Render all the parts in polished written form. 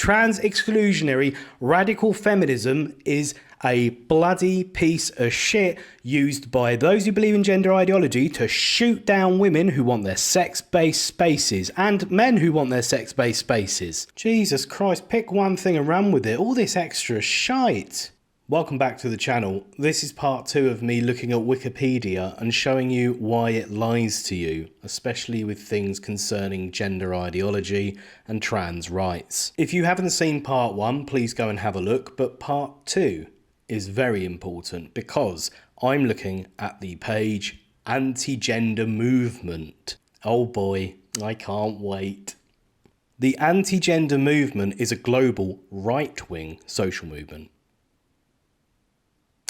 trans exclusionary radical feminism is a bloody piece of shit used by those who believe in gender ideology to shoot down women who want their sex-based spaces and men who want their sex-based spaces. Jesus Christ, pick one thing and run with it. All this extra shite. Welcome back to the channel. This is part 2 of me looking at Wikipedia and showing you why it lies to you, especially with things concerning gender ideology and trans rights. If you haven't seen part 1, please go and have a look, but part 2 is very important because I'm looking at the page Anti-Gender Movement. Oh boy, I can't wait. The anti-gender movement is a global right-wing social movement.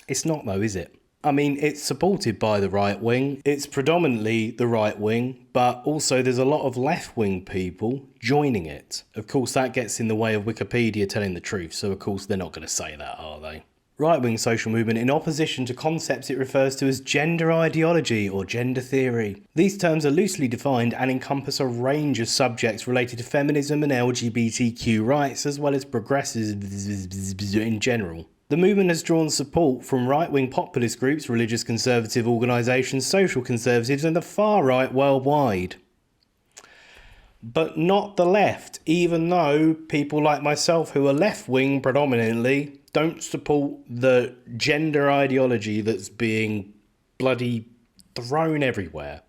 It's not though, is it? I mean, it's supported by the right wing. It's predominantly the right wing, but also there's a lot of left wing people joining it. Of course, that gets in the way of Wikipedia telling the truth. So of course, they're not going to say that, are they? Right-wing social movement in opposition to concepts it refers to as gender ideology or gender theory. These terms are loosely defined and encompass a range of subjects related to feminism and LGBTQ rights, as well as progressives in general. The movement has drawn support from right-wing populist groups, religious conservative organisations, social conservatives and the far right worldwide. But not the left, even though people like myself who are left-wing predominantly don't support the gender ideology that's being bloody thrown everywhere.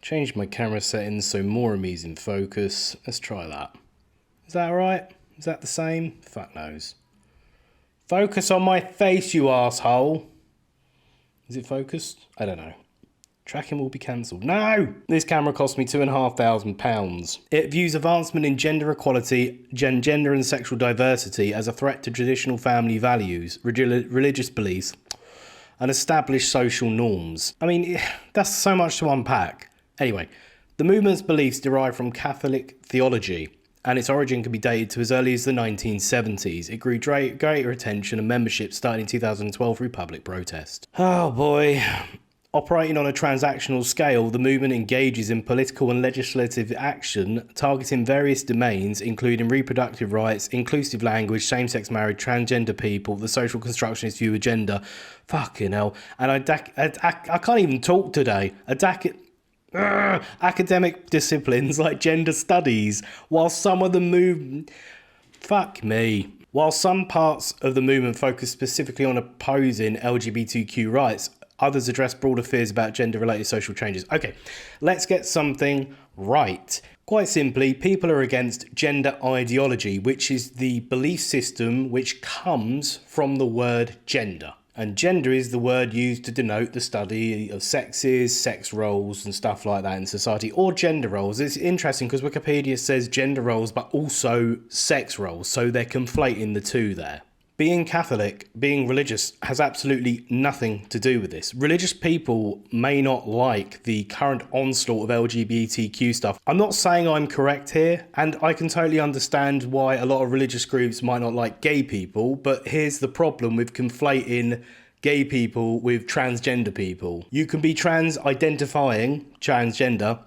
Change my camera settings so more of me's in focus. Let's try that. Is that alright? Is that the same? Fuck knows. Focus on my face, you asshole. Is it focused? I don't know. Tracking will be cancelled. No! This camera cost me £2,500. It views advancement in gender equality, gender and sexual diversity as a threat to traditional family values, religious beliefs, and established social norms. I mean, that's so much to unpack. Anyway, the movement's beliefs derive from Catholic theology, and its origin can be dated to as early as the 1970s. It grew greater attention and membership starting in 2012 through public protest. Oh boy. Operating on a transactional scale, the movement engages in political and legislative action targeting various domains, including reproductive rights, inclusive language, same-sex marriage, transgender people, the social constructionist view of gender. Fucking hell. And I can't even talk today. Academic disciplines like gender studies, while some of the movement... Fuck me. While some parts of the movement focus specifically on opposing LGBTQ rights, others address broader fears about gender-related social changes. Okay, let's get something right. Quite simply, people are against gender ideology, which is the belief system which comes from the word gender. And gender is the word used to denote the study of sexes, sex roles and stuff like that in society, or gender roles. It's interesting because Wikipedia says gender roles, but also sex roles. So they're conflating the two there. Being Catholic, being religious, has absolutely nothing to do with this. Religious people may not like the current onslaught of LGBTQ stuff. I'm not saying I'm correct here, and I can totally understand why a lot of religious groups might not like gay people, but here's the problem with conflating gay people with transgender people. You can be trans-identifying, transgender,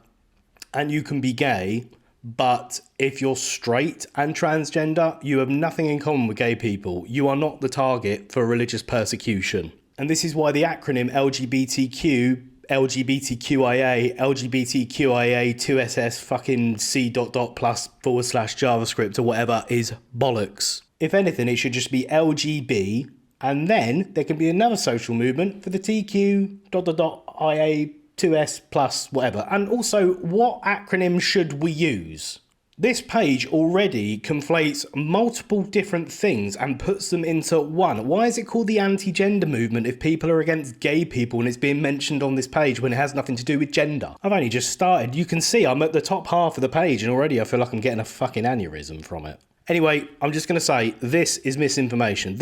and you can be gay, but if you're straight and transgender, you have nothing in common with gay people. You are not the target for religious persecution. And this is why the acronym LGBTQ, LGBTQIA, LGBTQIA 2SS fucking C++ /JavaScript or whatever is bollocks. If anything, it should just be LGB, and then there can be another social movement for the TQ... IA 2S+ whatever. And also, what acronym should we use? This page already conflates multiple different things and puts them into one. Why is it called the anti-gender movement if people are against gay people and it's being mentioned on this page when it has nothing to do with gender? I've only just started. You can see I'm at the top half of the page and already I feel like I'm getting a fucking aneurysm from it. Anyway, I'm just going to say this is misinformation.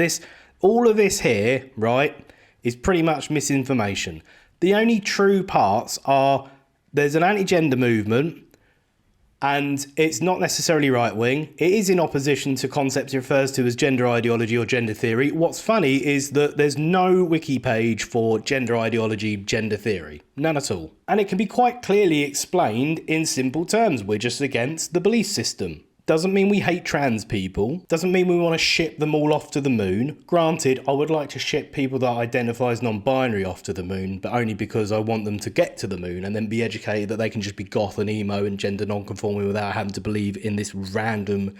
All of this here, right, is pretty much misinformation. The only true parts are there's an anti-gender movement and it's not necessarily right-wing. It is in opposition to concepts it refers to as gender ideology or gender theory. What's funny is that there's no wiki page for gender ideology, gender theory. None at all. And it can be quite clearly explained in simple terms. We're just against the belief system. Doesn't mean we hate trans people. Doesn't mean we want to ship them all off to the moon. Granted, I would like to ship people that identify as non-binary off to the moon, but only because I want them to get to the moon and then be educated that they can just be goth and emo and gender non-conforming without having to believe in this random,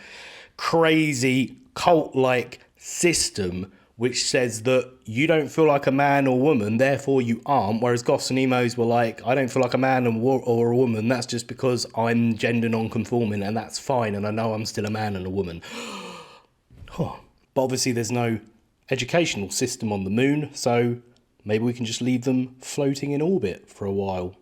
crazy, cult-like system which says that you don't feel like a man or woman, therefore you aren't, whereas goths and emos were like, I don't feel like a man or a woman, that's just because I'm gender non-conforming, and that's fine, and I know I'm still a man and a woman. But obviously there's no educational system on the moon, so maybe we can just leave them floating in orbit for a while,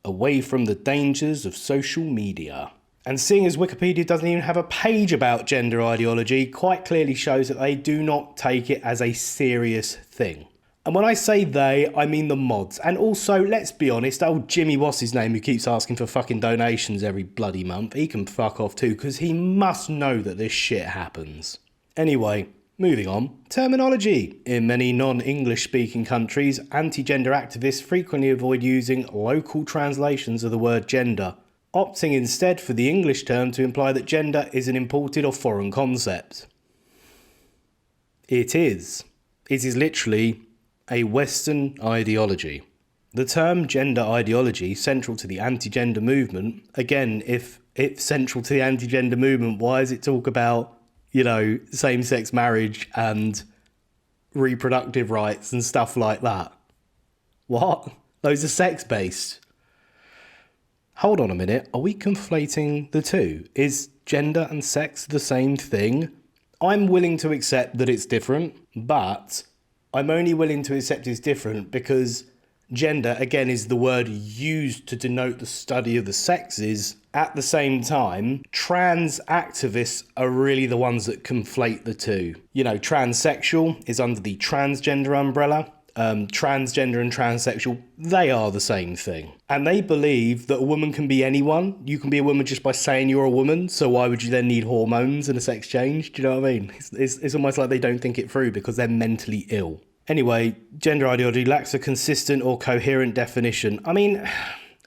away from the dangers of social media. And seeing as Wikipedia doesn't even have a page about gender ideology, quite clearly shows that they do not take it as a serious thing. And when I say they, I mean the mods. And also, let's be honest, old Jimmy, what's his name, who keeps asking for fucking donations every bloody month, he can fuck off too, because he must know that this shit happens. Anyway, moving on. Terminology. In many non-English speaking countries, anti-gender activists frequently avoid using local translations of the word gender, opting instead for the English term to imply that gender is an imported or foreign concept. It is. It is literally a Western ideology. The term gender ideology, central to the anti-gender movement, again, if it's central to the anti-gender movement, why does it talk about, same-sex marriage and reproductive rights and stuff like that? What? Those are sex-based. Hold on a minute, are we conflating the two? Is gender and sex the same thing? I'm willing to accept that it's different, but I'm only willing to accept it's different because gender, again, is the word used to denote the study of the sexes. At the same time, trans activists are really the ones that conflate the two. Transsexual is under the transgender umbrella. Transgender and transsexual, they are the same thing. And they believe that a woman can be anyone. You can be a woman just by saying you're a woman, so why would you then need hormones and a sex change? Do you know what I mean? It's almost like they don't think it through because they're mentally ill. Anyway, gender ideology lacks a consistent or coherent definition. I mean,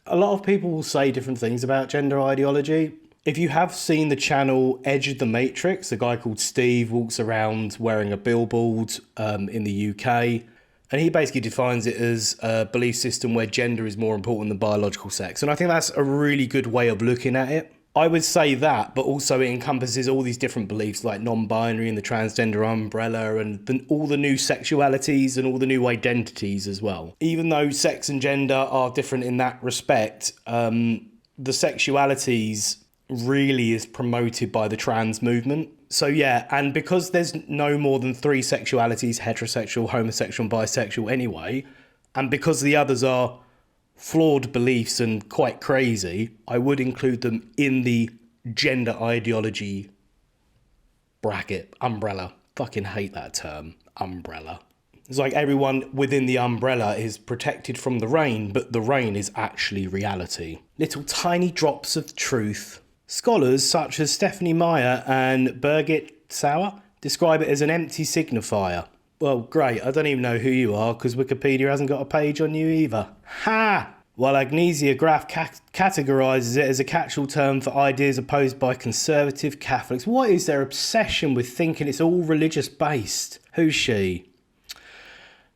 a lot of people will say different things about gender ideology. If you have seen the channel Edge of the Matrix, a guy called Steve walks around wearing a billboard in the UK. And he basically defines it as a belief system where gender is more important than biological sex. And I think that's a really good way of looking at it. I would say that, but also it encompasses all these different beliefs like non-binary and the transgender umbrella and all the new sexualities and all the new identities as well. Even though sex and gender are different in that respect, the sexualities really is promoted by the trans movement. So yeah, and because there's no more than 3 sexualities, heterosexual, homosexual and bisexual anyway, and because the others are flawed beliefs and quite crazy, I would include them in the gender ideology bracket, umbrella. Fucking hate that term, umbrella. It's like everyone within the umbrella is protected from the rain, but the rain is actually reality. Little tiny drops of truth. Scholars such as Stephanie Meyer and Birgit Sauer describe it as an empty signifier. Well, great, I don't even know who you are because Wikipedia hasn't got a page on you either. Ha! While Agnesia Graf categorises it as a catch-all term for ideas opposed by conservative Catholics. What is their obsession with thinking it's all religious-based? Who's she?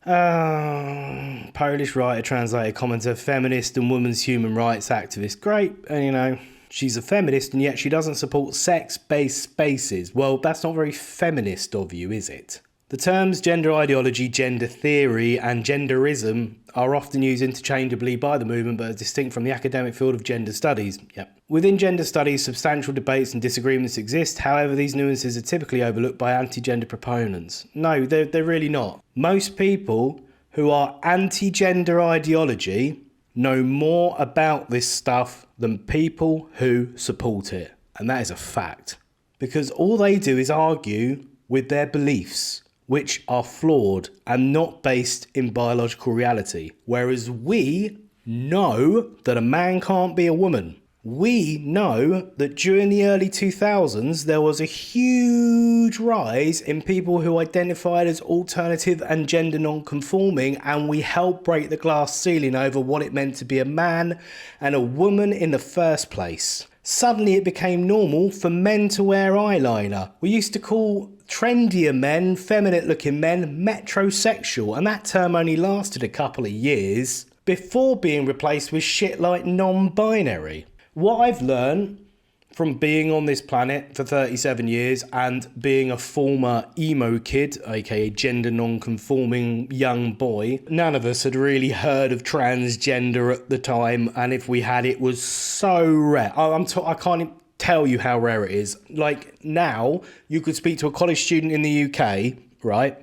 Polish writer, translator, commenter, feminist and women's human rights activist. Great, and she's a feminist and yet she doesn't support sex-based spaces. Well, that's not very feminist of you, is it? The terms gender ideology, gender theory and genderism are often used interchangeably by the movement but are distinct from the academic field of gender studies. Yep. Within gender studies, substantial debates and disagreements exist. However, these nuances are typically overlooked by anti-gender proponents. No, they're really not. Most people who are anti-gender ideology know more about this stuff than people who support it. And that is a fact. Because all they do is argue with their beliefs, which are flawed and not based in biological reality. Whereas we know that a man can't be a woman. We know that during the early 2000s, there was a huge rise in people who identified as alternative and gender non-conforming, and we helped break the glass ceiling over what it meant to be a man and a woman in the first place. Suddenly it became normal for men to wear eyeliner. We used to call trendier men, feminine-looking men, metrosexual, and that term only lasted a couple of years before being replaced with shit like non-binary. What I've learned from being on this planet for 37 years and being a former emo kid, aka gender non-conforming young boy, none of us had really heard of transgender at the time, and if we had, it was so rare. I can't tell you how rare it is. Like, now, you could speak to a college student in the UK, right?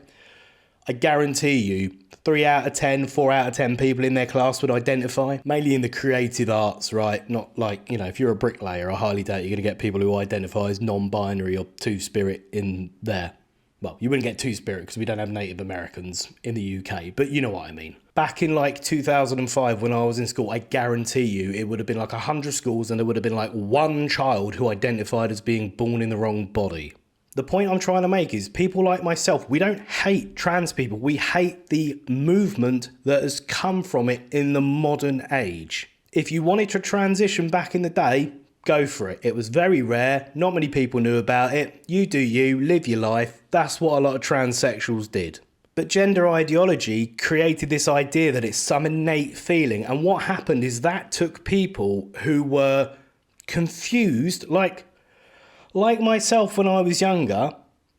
I guarantee you, 3 out of 10, 4 out of 10 people in their class would identify, mainly in the creative arts, right? Not like, you know, if you're a bricklayer, I highly doubt you're going to get people who identify as non-binary or two-spirit in there. Well, you wouldn't get two-spirit because we don't have Native Americans in the UK, but you know what I mean. Back in like 2005 when I was in school, I guarantee you it would have been like 100 schools and there would have been like one child who identified as being born in the wrong body. The point I'm trying to make is people like myself, we don't hate trans people. We hate the movement that has come from it in the modern age. If you wanted to transition back in the day, go for it. It was very rare. Not many people knew about it. You do you, live your life. That's what a lot of transsexuals did. But gender ideology created this idea that it's some innate feeling. And what happened is that took people who were confused, like myself when I was younger.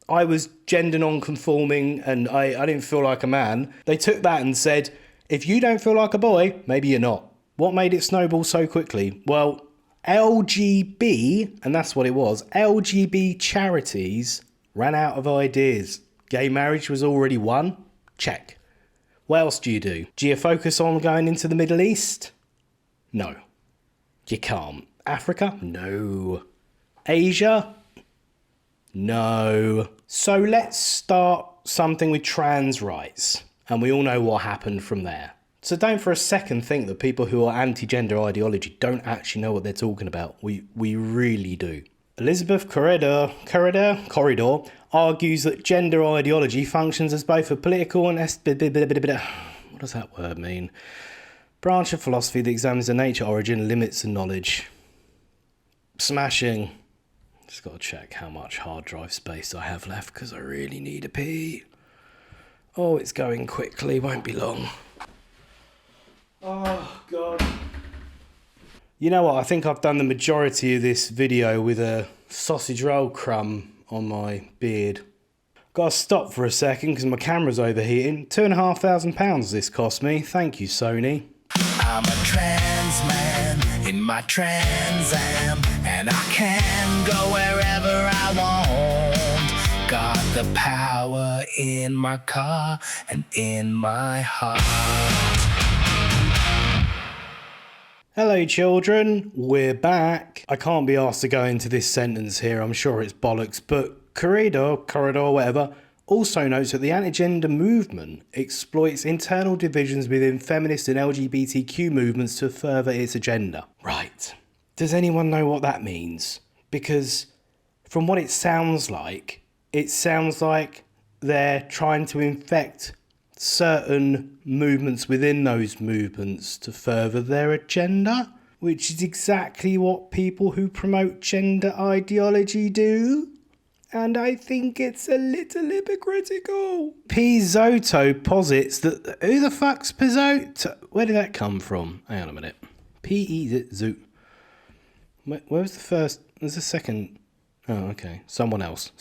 I was gender non-conforming and I didn't feel like a man. They took that and said, if you don't feel like a boy, maybe you're not. What made it snowball so quickly? Well, LGB, and that's what it was, LGB charities ran out of ideas. Gay marriage was already one. Check. What else do? Do you focus on going into the Middle East? No. You can't. Africa? No. Asia? No. So let's start something with trans rights. And we all know what happened from there. So don't for a second think that people who are anti-gender ideology don't actually know what they're talking about. We really do. Elizabeth Corridor argues that gender ideology functions as both a political and what does that word mean? Branch of philosophy that examines the nature, origin, limits and knowledge. Smashing. Just got to check how much hard drive space I have left because I really need a pee. Oh, it's going quickly, won't be long. Oh, God. You know what? I think I've done the majority of this video with a sausage roll crumb on my beard. Got to stop for a second because my camera's overheating. £2,500 this cost me. Thank you, Sony. I'm a trans man in my Trans Am, and I can go wherever I want. Got the power in my car and in my heart. Hello children, we're back. I can't be asked to go into this sentence here, I'm sure it's bollocks, but Corridor, whatever, also notes that the anti-gender movement exploits internal divisions within feminist and LGBTQ movements to further its agenda. Right. Does anyone know what that means? Because from what it sounds like they're trying to infect certain movements within those movements to further their agenda, which is exactly what people who promote gender ideology do. And I think it's a little hypocritical. Pizzotto posits that... Who the fuck's Pizzotto? Where did that come from? Hang on a minute. P-E-Z... Where was the first... There's a second... Oh, okay. Someone else.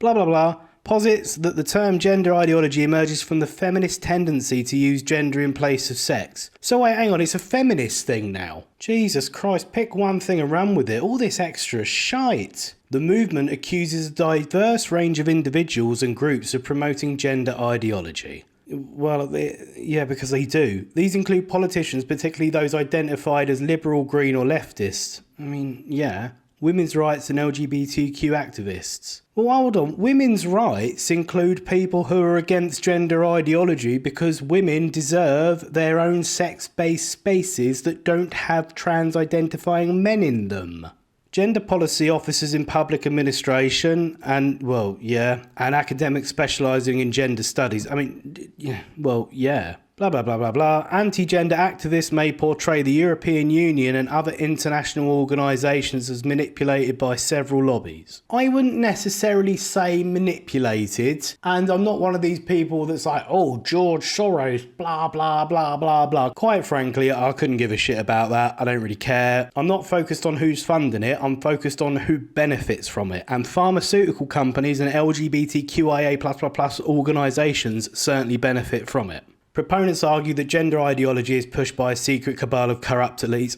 Blah, blah, blah. Posits that the term gender ideology emerges from the feminist tendency to use gender in place of sex. So wait, hang on, it's a feminist thing now. Jesus Christ, pick one thing and run with it. All this extra shite. The movement accuses a diverse range of individuals and groups of promoting gender ideology. Well, yeah, because they do. These include politicians, particularly those identified as liberal, green or leftist. I mean, yeah. Women's rights and LGBTQ activists. Well, hold on. Women's rights include people who are against gender ideology because women deserve their own sex-based spaces that don't have trans-identifying men in them. Gender policy officers in public administration and, well, yeah, and academics specialising in gender studies. I mean, yeah, well, yeah. Blah, blah, blah, blah, blah. Anti-gender activists may portray the European Union and other international organisations as manipulated by several lobbies. I wouldn't necessarily say manipulated, and I'm not one of these people that's like, oh, George Soros, blah, blah, blah, blah, blah. Quite frankly, I couldn't give a shit about that. I don't really care. I'm not focused on who's funding it. I'm focused on who benefits from it. And pharmaceutical companies and LGBTQIA++ organisations certainly benefit from it. Proponents argue that gender ideology is pushed by a secret cabal of corrupt elites.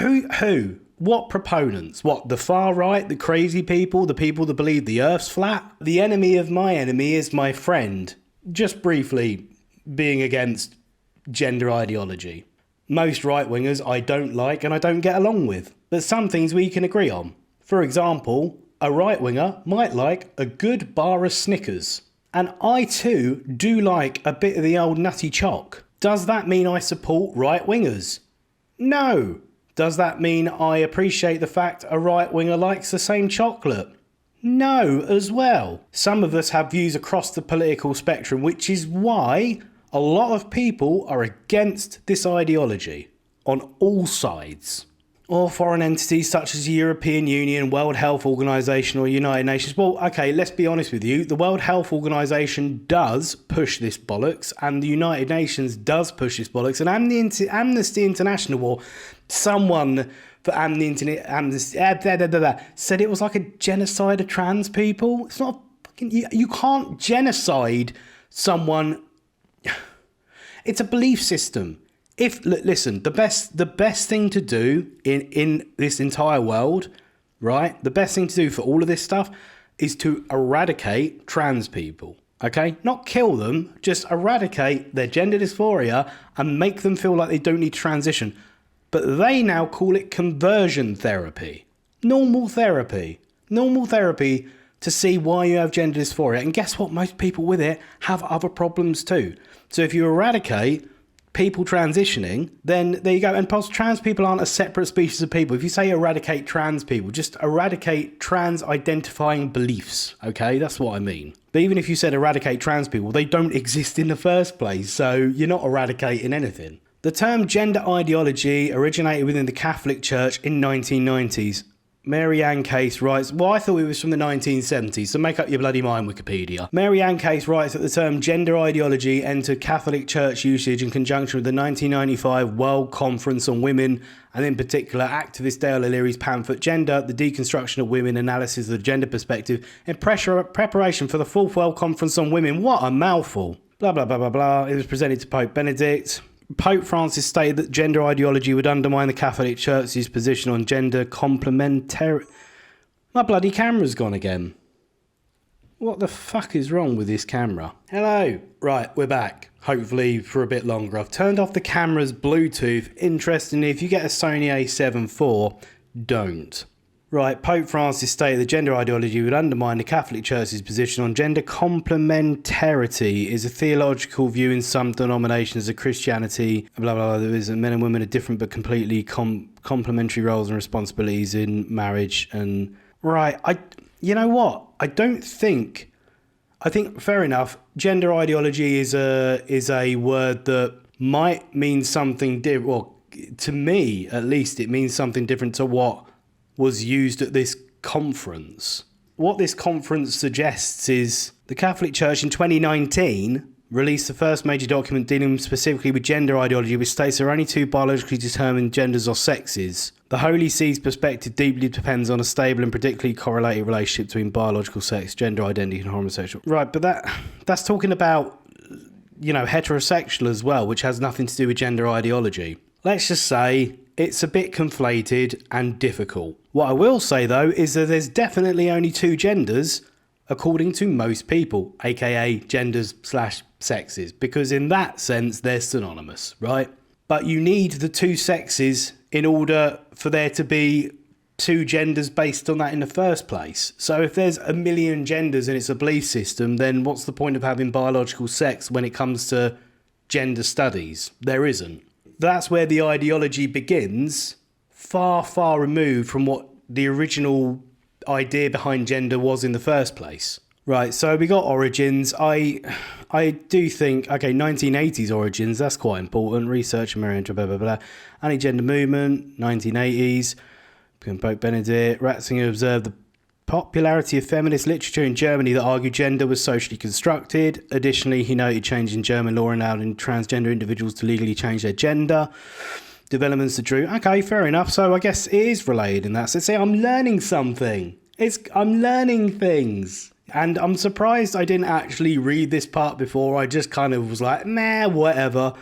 Who? What proponents? What, the far right, the crazy people, the people that believe the earth's flat? The enemy of my enemy is my friend. Just briefly, being against gender ideology. Most right-wingers I don't like and I don't get along with. But some things we can agree on. For example, a right-winger might like a good bar of Snickers. And I too do like a bit of the old nutty choc. Does that mean I support right-wingers? No. Does that mean I appreciate the fact a right-winger likes the same chocolate? No, as well. Some of us have views across the political spectrum, which is why a lot of people are against this ideology on all sides. Or foreign entities such as the European Union, World Health Organization or United Nations. Well, okay, let's be honest with you. The World Health Organization does push this bollocks, and the United Nations does push this bollocks, and Amnesty International, or someone for Amnesty said it was like a genocide of trans people. It's not fucking... You can't genocide someone. It's a belief system. Listen, the best thing to do in this entire world, right? The best thing to do for all of this stuff is to eradicate trans people, okay? Not kill them, just eradicate their gender dysphoria and make them feel like they don't need to transition. But they now call it conversion therapy. Normal therapy to see why you have gender dysphoria. And guess what? Most people with it have other problems too. So if you eradicate people transitioning, then there you go. And plus, trans people aren't a separate species of people. If you say eradicate trans people, just eradicate trans identifying beliefs, okay? That's what I mean. But even if you said eradicate trans people, they don't exist in the first place, so you're not eradicating anything. The term gender ideology originated within the Catholic Church in 1990s. Mary Ann Case writes, well, I thought it was from the 1970s, so make up your bloody mind, Wikipedia. Mary Ann Case writes that the term gender ideology entered Catholic Church usage in conjunction with the 1995 World Conference on Women, and in particular, activist Dale O'Leary's pamphlet, Gender, the Deconstruction of Women, Analysis of the Gender Perspective, in preparation for the 4th World Conference on Women. What a mouthful. Blah, blah, blah, blah, blah. It was presented to Pope Benedict. Pope Francis stated that gender ideology would undermine the Catholic Church's position on gender complementarity. My bloody camera's gone again. What the fuck is wrong with this camera? Hello. Right, we're back. Hopefully for a bit longer. I've turned off the camera's Bluetooth. Interestingly, if you get a Sony A7 IV, don't. Right, Pope Francis stated that gender ideology would undermine the Catholic Church's position on gender complementarity is a theological view in some denominations of Christianity, blah, blah, blah, there is men and women are different but completely complementary roles and responsibilities in marriage. And right, you know what? I think fair enough, gender ideology is a word that might mean something different. Well, to me, at least, it means something different to what was used at this conference. What this conference suggests is the Catholic Church in 2019 released the first major document dealing specifically with gender ideology, which states there are only two biologically determined genders or sexes. The Holy See's perspective deeply depends on a stable and predictably correlated relationship between biological sex, gender identity, and homosexual. Right, but that's talking about, heterosexual as well, which has nothing to do with gender ideology. Let's just say it's a bit conflated and difficult. What I will say, though, is that there's definitely only two genders according to most people, aka genders/sexes, because in that sense, they're synonymous, right? But you need the two sexes in order for there to be two genders based on that in the first place. So if there's a million genders and it's a belief system, then what's the point of having biological sex when it comes to gender studies? There isn't. That's where the ideology begins, far, far removed from what the original idea behind gender was in the first place. Right, so we got origins. I do think, okay, 1980s origins, that's quite important. Research, American, blah, blah, blah. Anti-gender movement, 1980s. Pope Benedict. Ratzinger observed the popularity of feminist literature in Germany that argued gender was socially constructed. Additionally, he noted change in German law allowing transgender individuals to legally change their gender. Developments that drew. Okay, fair enough. So I guess it is related in that. So see, I'm learning something. I'm learning things. And I'm surprised I didn't actually read this part before. I just kind of was like, nah, whatever.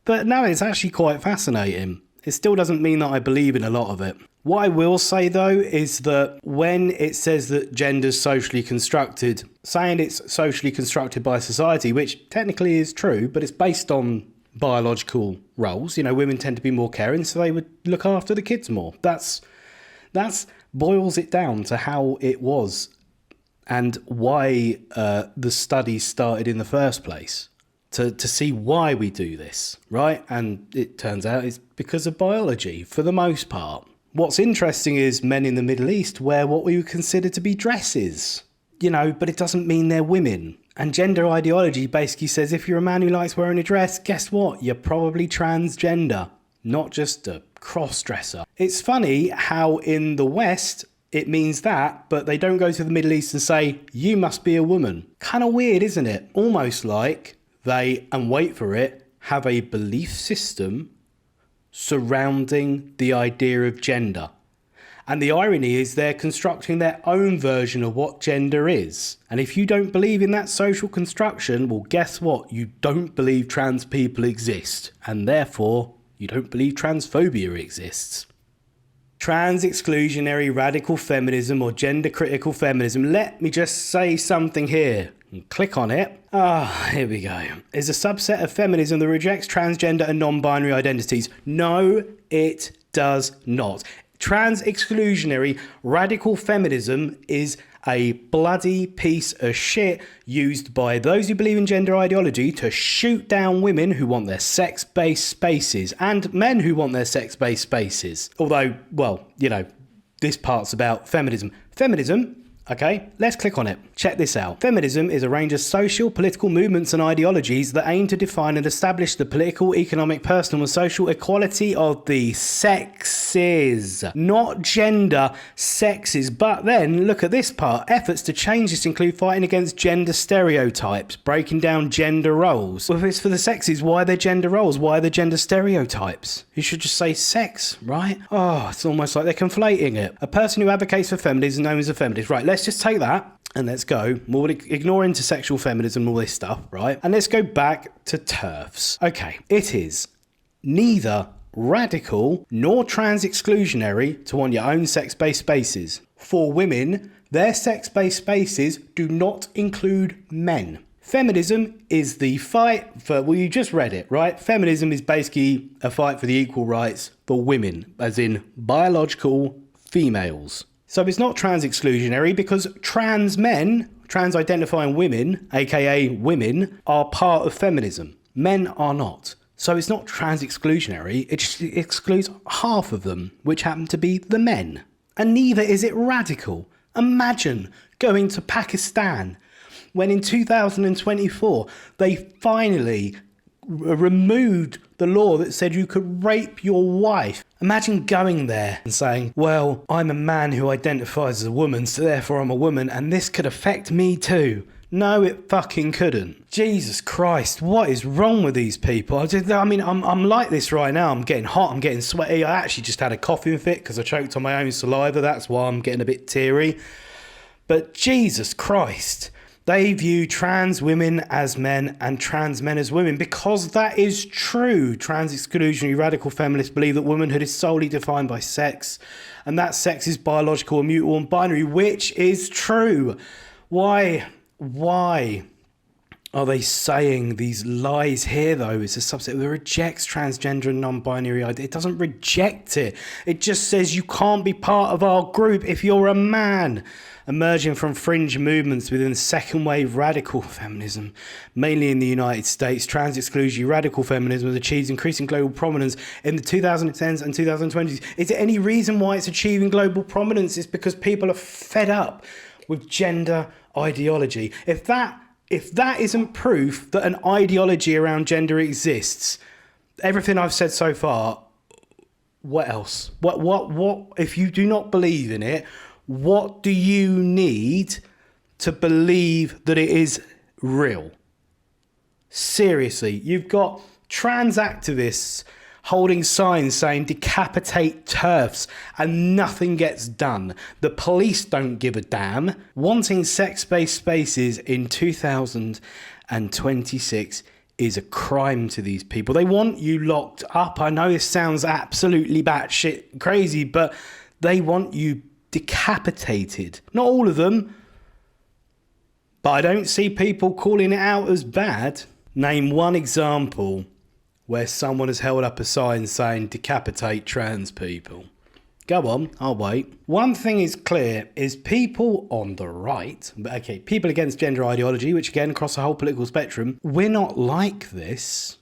But no, it's actually quite fascinating. It still doesn't mean that I believe in a lot of it. What I will say, though, is that when it says that gender's socially constructed, saying it's socially constructed by society, which technically is true, but it's based on biological roles. You know, women tend to be more caring, so they would look after the kids more. That's boils it down to how it was and why the studies started in the first place, to see why we do this, right? And it turns out it's because of biology, for the most part. What's interesting is men in the Middle East wear what we would consider to be dresses, you know, but it doesn't mean they're women. And gender ideology basically says if you're a man who likes wearing a dress, guess what? You're probably transgender, not just a cross-dresser. It's funny how in the West it means that, but they don't go to the Middle East and say, you must be a woman. Kind of weird, isn't it? Almost like they, and wait for it, have a belief system surrounding the idea of gender. And the irony is they're constructing their own version of what gender is. And if you don't believe in that social construction, well, guess what? You don't believe trans people exist. And therefore, you don't believe transphobia exists. Trans exclusionary radical feminism or gender critical feminism. Let me just say something here. Click on it. Here we go. Is a subset of feminism that rejects transgender and non-binary identities. No, it does not. Trans exclusionary radical feminism is a bloody piece of shit used by those who believe in gender ideology to shoot down women who want their sex-based spaces and men who want their sex-based spaces. Although, well, you know, this part's about feminism. Feminism, okay, let's click on it. Check this out. Feminism is a range of social, political movements and ideologies that aim to define and establish the political, economic, personal and social equality of the sexes. Not gender, sexes. But then, look at this part. Efforts to change this include fighting against gender stereotypes, breaking down gender roles. Well, if it's for the sexes, why are there gender roles? Why are there gender stereotypes? You should just say sex, right? Oh, it's almost like they're conflating it. A person who advocates for feminism is known as a feminist. Right, let's just take that and let's go. We'll ignore intersexual feminism and all this stuff, right? And let's go back to TERFS. Okay, it is neither radical nor trans exclusionary to want your own sex-based spaces. For women, their sex-based spaces do not include men. Feminism is the fight for, well, you just read it, right? Feminism is basically a fight for the equal rights for women, as in biological females. So it's not trans exclusionary because trans men, trans identifying women, aka women, are part of feminism. Men are not. So it's not trans exclusionary, it just excludes half of them, which happen to be the men. And neither is it radical. Imagine going to Pakistan when in 2024 they finally removed the law that said you could rape your wife. Imagine going there and saying, well, I'm a man who identifies as a woman, so therefore I'm a woman, and this could affect me too. No, it fucking couldn't. Jesus Christ, what is wrong with these people? I'm like this right now. I'm getting hot, I'm getting sweaty. I actually just had a coughing fit because I choked on my own saliva. That's why I'm getting a bit teary. But Jesus Christ, they view trans women as men and trans men as women because that is true. Trans exclusionary radical feminists believe that womanhood is solely defined by sex and that sex is biological, immutable and binary, which is true. Why are they saying these lies here, though? It's a subset that rejects transgender and non-binary identity. It doesn't reject it. It just says you can't be part of our group if you're a man. Emerging from fringe movements within the second wave radical feminism, mainly in the United States, trans exclusionary radical feminism has achieved increasing global prominence in the 2010s and 2020s. Is there any reason why it's achieving global prominence? It's because people are fed up with gender ideology. If that isn't proof that an ideology around gender exists, everything I've said so far, what else? What if you do not believe in it, what do you need to believe that it is real? Seriously, you've got trans activists holding signs saying decapitate TERFs and nothing gets done. The police don't give a damn. Wanting sex-based spaces in 2026 is a crime to these people. They want you locked up. I know this sounds absolutely batshit crazy, but they want you decapitated. Not all of them, but I don't see people calling it out as bad. Name one example where someone has held up a sign saying decapitate trans people. Go on, I'll wait. One thing is clear, is people on the right, okay, people against gender ideology, which again, across the whole political spectrum, we're not like this.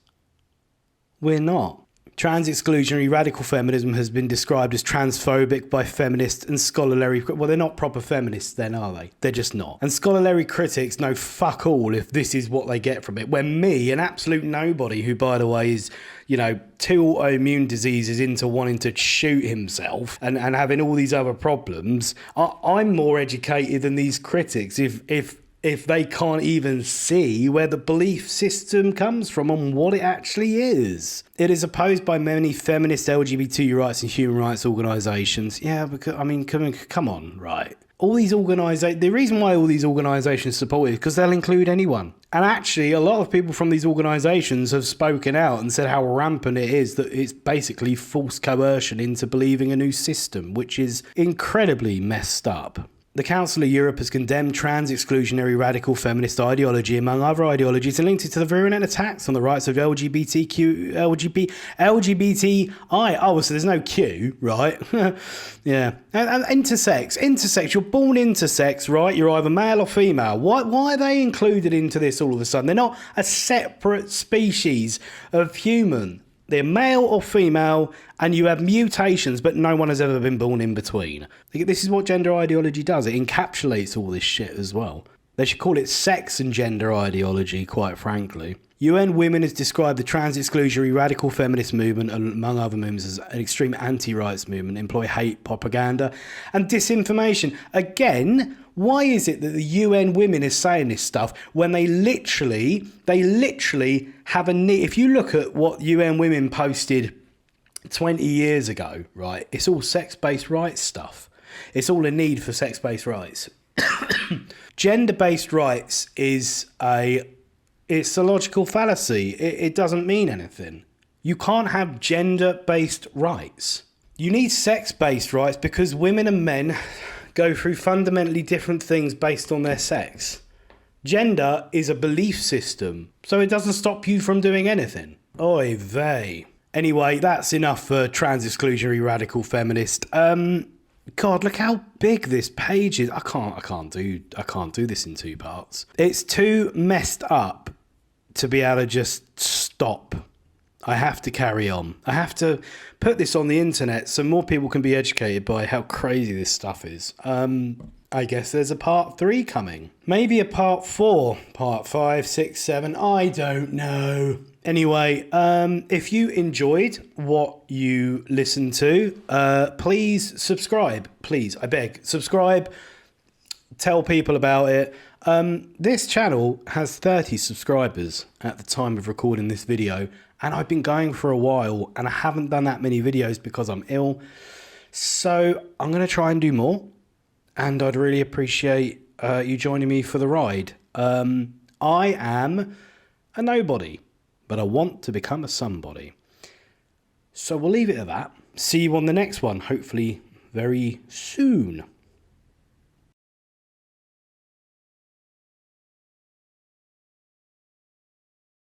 We're not. Trans exclusionary radical feminism has been described as transphobic by feminists and scholarly... Well, they're not proper feminists then, are they? They're just not. And scholarly critics know fuck all if this is what they get from it. When me, an absolute nobody, who, by the way, is, you know, 2 autoimmune diseases into wanting to shoot himself and having all these other problems, I'm more educated than these critics if they can't even see where the belief system comes from and what it actually is. It is opposed by many feminist LGBT rights and human rights organisations. Yeah, because, I mean, come on, right? All these organisations, the reason why all these organisations support it is because they'll include anyone. And actually, a lot of people from these organisations have spoken out and said how rampant it is, that it's basically forced coercion into believing a new system, which is incredibly messed up. The Council of Europe has condemned trans exclusionary radical feminist ideology, among other ideologies, and linked it to the virulent attacks on the rights of LGBTI. Oh, so there's no Q, right? Yeah. And intersex. You're born intersex, right? You're either male or female. Why are they included into this all of a sudden? They're not a separate species of human. They're male or female, and you have mutations, but no one has ever been born in between. This is what gender ideology does. It encapsulates all this shit as well. They should call it sex and gender ideology, quite frankly. UN Women has described the trans exclusionary radical feminist movement, among other movements, as an extreme anti-rights movement, employ hate, propaganda, and disinformation. Again, why is it that the UN Women is saying this stuff when they literally have a need? If you look at what UN Women posted 20 years ago, right, it's all sex-based rights stuff. It's all a need for sex-based rights. Gender-based rights is it's a logical fallacy. It doesn't mean anything. You can't have gender-based rights. You need sex-based rights because women and men go through fundamentally different things based on their sex. Gender is a belief system, so it doesn't stop you from doing anything. Oy vey. Anyway, that's enough for trans exclusionary radical feminist. God, look how big this page is. I can't do this in 2 parts. It's too messed up to be able to just stop. I have to carry on. I have to put this on the internet so more people can be educated by how crazy this stuff is. I guess there's a part 3 coming. Maybe a part 4, part 5, 6, 7, I don't know. Anyway, if you enjoyed what you listened to, please subscribe. Please, I beg, subscribe. Tell people about it. This channel has 30 subscribers at the time of recording this video, and I've been going for a while, and I haven't done that many videos because I'm ill. So I'm going to try and do more, and I'd really appreciate you joining me for the ride. I am a nobody, but I want to become a somebody. So we'll leave it at that. See you on the next one, hopefully very soon.